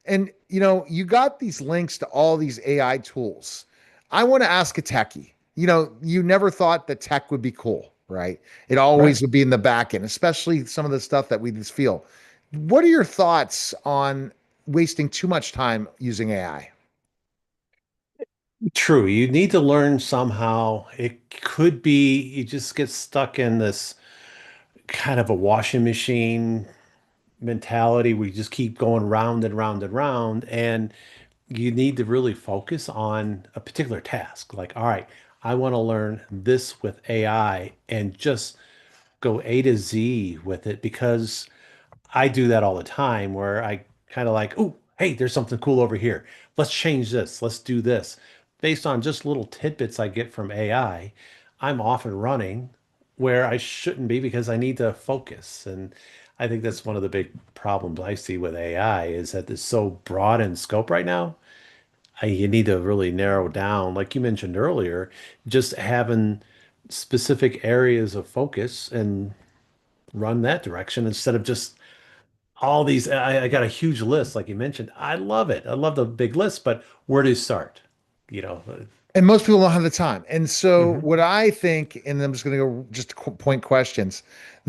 And you got these links to all these AI tools. I want to ask a techie. You never thought that tech would be cool, right? It Right. always would be in the back end, especially some of the stuff that we just feel. What are your thoughts on wasting too much time using AI? True. You need to learn somehow. It could be you just get stuck in this kind of a washing machine mentality where you just keep going round and round and round. And you need to really focus on a particular task. Like, all right, I want to learn this with AI and just go A to Z with it because I do that all the time where I kind of like, oh, hey, there's something cool over here. Let's change this. Let's do this. Based on just little tidbits I get from AI, I'm off and running where I shouldn't be because I need to focus. And I think that's one of the big problems I see with AI is that it's so broad in scope right now. You need to really narrow down, like you mentioned earlier, just having specific areas of focus and run that direction instead of just all these. I got a huge list, like you mentioned. I love it. I love the big list, but where do you start? You know. And most people don't have the time. And so, Mhm, what I think, and I'm just going to go just point questions,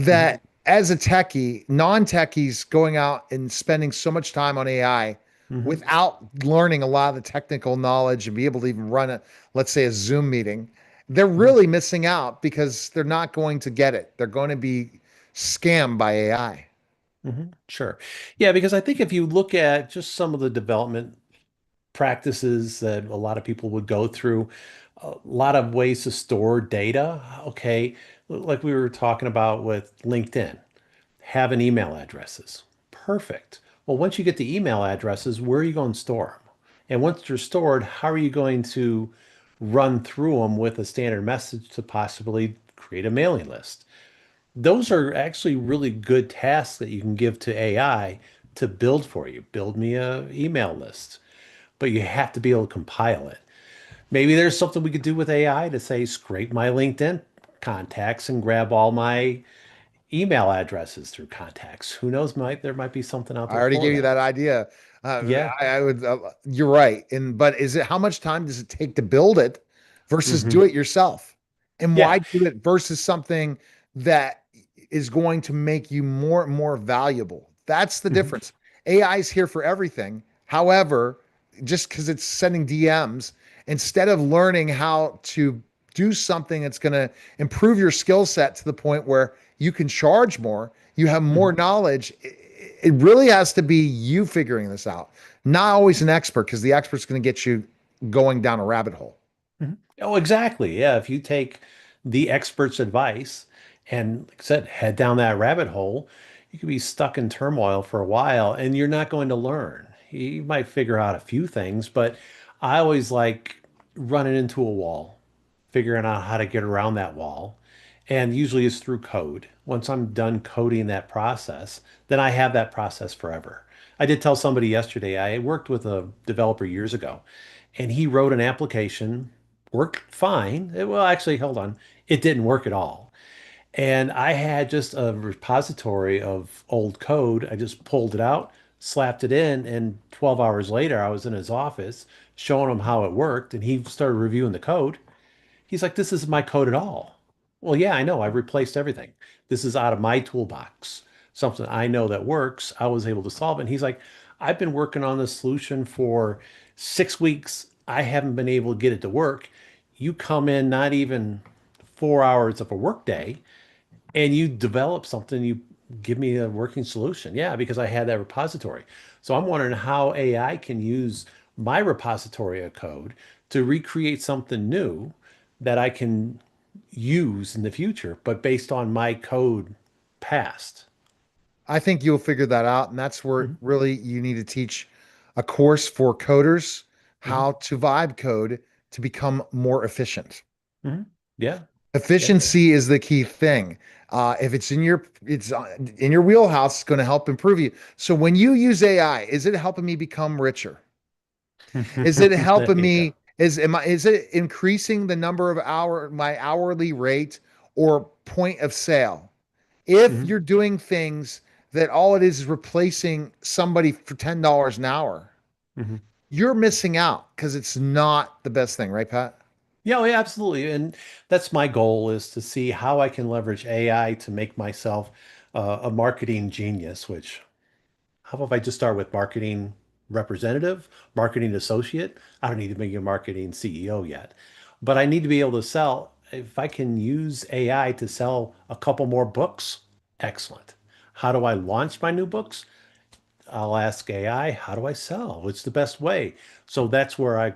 mhm, that as a techie, non-techies going out and spending so much time on AI mhm, without learning a lot of the technical knowledge and be able to even run a, let's say, a Zoom meeting, they're mhm, really missing out because they're not going to get it. They're going to be scammed by AI. sure. Yeah, because I think if you look at just some of the development practices that a lot of people would go through, a lot of ways to store data. Okay, like we were talking about with LinkedIn, having email addresses. Perfect. Well, once you get the email addresses, where are you going to store them? And once they're stored, how are you going to run through them with a standard message to possibly create a mailing list? Those are actually really good tasks that you can give to AI to build for you. Build me a email list, but you have to be able to compile it. Maybe there's something we could do with AI to say, scrape my LinkedIn contacts and grab all my email addresses through contacts. Who knows? There might be something out I there already for gave you that. that idea. Yeah. I would. You're right. But is it how much time does it take to build it versus do Hmm. it yourself? And why Yeah. do it versus something that is going to make you more and more valuable? That's the Hmm. difference. AI is here for everything. However, just because it's sending DMs, instead of learning how to do something that's going to improve your skill set to the point where you can charge more, you have more Hmm. knowledge. It really has to be you figuring this out, not always an expert, because the expert's going to get you going down a rabbit hole. Hmm. Oh, exactly. Yeah. If you take the expert's advice and, like I said, head down that rabbit hole, you could be stuck in turmoil for a while and you're not going to learn. You might figure out a few things, but I always like running into a wall, figuring out how to get around that wall. And usually it's through code. Once I'm done coding that process, then I have that process forever. I did tell somebody yesterday, I worked with a developer years ago, and he wrote an application, worked fine. Well, actually, hold on, it didn't work at all. And I had just a repository of old code. I just pulled it out, slapped it in, and 12 hours later, I was in his office showing him how it worked, and he started reviewing the code. He's like, this isn't my code at all. Well, yeah, I know. I replaced everything. This is out of my toolbox. Something I know that works. I was able to solve it. And he's like, I've been working on this solution for 6 weeks. I haven't been able to get it to work. You come in not even 4 hours of a workday and you develop something, you give me a working solution. Yeah, because I had that repository. So I'm wondering how AI can use my repository of code to recreate something new that I can use in the future, but based on my code past. I think you'll figure that out. And that's where Mhm, really you need to teach a course for coders mhm, how to vibe code to become more efficient. mhm. Yeah, yeah. Efficiency is the key thing. If it's in your wheelhouse, it's going to help improve you. So when you use AI, is it helping me become richer? Is it There helping you go. me? Is it increasing the number of my hourly rate or point of sale? If Mhm, you're doing things that all it is replacing somebody for $10 an hour, Mhm. you're missing out because it's not the best thing, right, Pat? Yeah, oh, yeah, absolutely. And that's my goal is to see how I can leverage AI to make myself a marketing genius, which how about if I just start with marketing representative, marketing associate? I don't need to be a marketing CEO yet, but I need to be able to sell. If I can use AI to sell a couple more books, excellent. How do I launch my new books? I'll ask AI, how do I sell? What's the best way? So that's where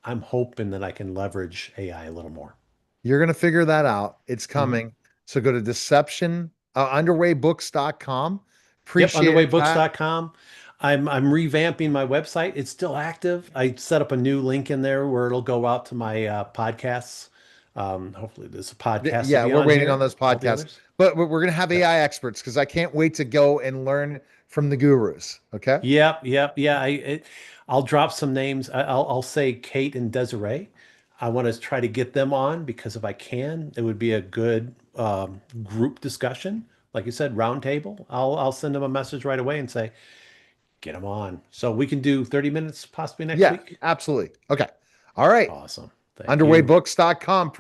I'm hoping that I can leverage AI a little more. You're going to figure that out. It's Mhm. coming. So go to underwaybooks.com. Yep, Appreciate it, Pat. underwaybooks.com. I'm revamping my website. It's still active. I set up a new link in there where it'll go out to my podcasts. Hopefully, there's a podcast will Yeah, be we're on waiting on here. those All the podcasts, others. but we're going to have Yep. AI experts because I can't wait to go and learn from the gurus. Okay. Yep. Yep. Yeah. I'll drop some names. I'll say Kate and Desiree. I want to try to get them on because if I can, it would be a good group discussion. Like you said, roundtable. I'll send them a message right away and say, get them on. So we can do 30 minutes possibly next Yeah, week. absolutely. Okay. All right. Awesome. Thank you. Underwaybooks.com.